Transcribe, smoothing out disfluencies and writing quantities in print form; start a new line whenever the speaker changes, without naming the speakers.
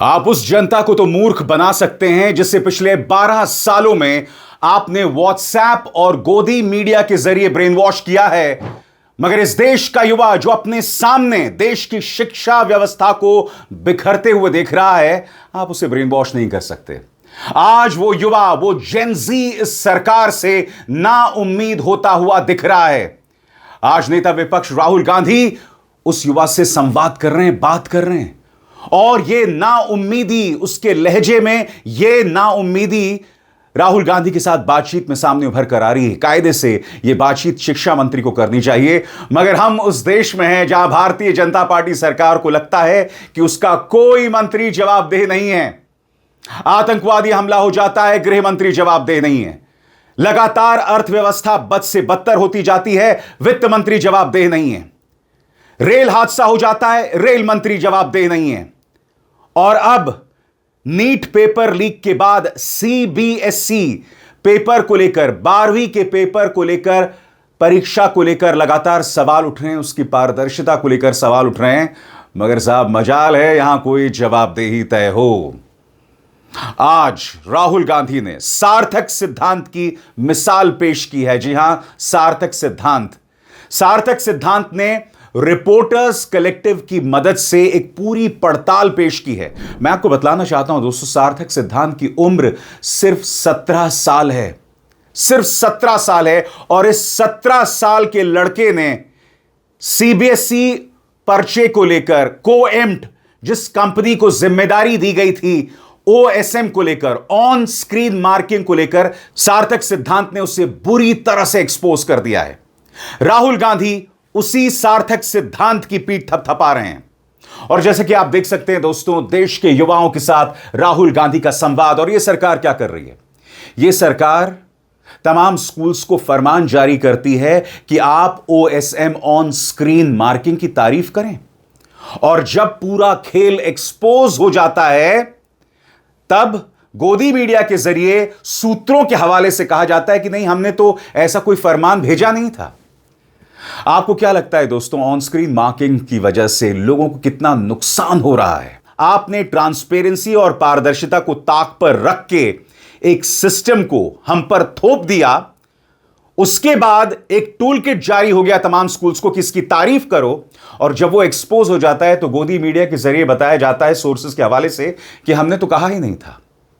आप उस जनता को तो मूर्ख बना सकते हैं जिसे पिछले 12 सालों में आपने व्हाट्सएप और गोदी मीडिया के जरिए ब्रेन वॉश किया है, मगर इस देश का युवा जो अपने सामने देश की शिक्षा व्यवस्था को बिखरते हुए देख रहा है, आप उसे ब्रेन वॉश नहीं कर सकते। आज वो युवा, वो जेन ज़ी इस सरकार से ना उम्मीद होता हुआ दिख रहा है। आज नेता विपक्ष राहुल गांधी उस युवा से संवाद कर रहे हैं, बात कर रहे हैं, और ये नाउम्मीदी उसके लहजे में, ये नाउम्मीदी राहुल गांधी के साथ बातचीत में सामने उभर कर आ रही है। कायदे से ये बातचीत शिक्षा मंत्री को करनी चाहिए, मगर हम उस देश में हैं जहां भारतीय जनता पार्टी सरकार को लगता है कि उसका कोई मंत्री जवाबदेह नहीं है। आतंकवादी हमला हो जाता है, गृह मंत्री जवाबदेह नहीं है। लगातार अर्थव्यवस्था बद से बदतर होती जाती है, वित्त मंत्री जवाबदेह नहीं है। रेल हादसा हो जाता है, रेल मंत्री जवाबदेह नहीं है। और अब नीट पेपर लीक के बाद सीबीएसई पेपर को लेकर, 12वीं के पेपर को लेकर, परीक्षा को लेकर लगातार सवाल उठ रहे हैं, उसकी पारदर्शिता को लेकर सवाल उठ रहे हैं, मगर साहब मजाल है यहां कोई जवाबदेही तय हो। आज राहुल गांधी ने सार्थक सिद्धांत की मिसाल पेश की है। जी हां, सार्थक सिद्धांत ने रिपोर्टर्स कलेक्टिव की मदद से एक पूरी पड़ताल पेश की है। मैं आपको बतलाना चाहता हूं दोस्तों, सार्थक सिद्धांत की उम्र सिर्फ 17 साल है, सिर्फ 17 साल है। और इस 17 साल के लड़के ने सीबीएसई पर्चे को लेकर, कोएम्प्ट जिस कंपनी को जिम्मेदारी दी गई थी ओएसएम को लेकर, ऑन स्क्रीन मार्किंग को लेकर, सार्थक सिद्धांत ने उसे बुरी तरह से एक्सपोज कर दिया है। राहुल गांधी उसी सार्थक सिद्धांत की पीठ थपथपा रहे हैं। और जैसे कि आप देख सकते हैं दोस्तों, देश के युवाओं के साथ राहुल गांधी का संवाद। और यह सरकार क्या कर रही है? यह सरकार तमाम स्कूल्स को फरमान जारी करती है कि आप ओएसएम ऑन स्क्रीन मार्किंग की तारीफ करें, और जब पूरा खेल एक्सपोज हो जाता है तब गोदी मीडिया के जरिए सूत्रों के हवाले से कहा जाता है कि नहीं, हमने तो ऐसा कोई फरमान भेजा नहीं था। आपको क्या लगता है दोस्तों, ऑन स्क्रीन मार्किंग की वजह से लोगों को कितना नुकसान हो रहा है? आपने ट्रांसपेरेंसी और पारदर्शिता को ताक पर रख के एक सिस्टम को हम पर थोप दिया, उसके बाद एक टूल किट जारी हो गया तमाम स्कूल्स को कि इसकी तारीफ करो, और जब वो एक्सपोज हो जाता है तो गोदी मीडिया के जरिए बताया जाता है सोर्सेस के हवाले से कि हमने तो कहा ही नहीं था।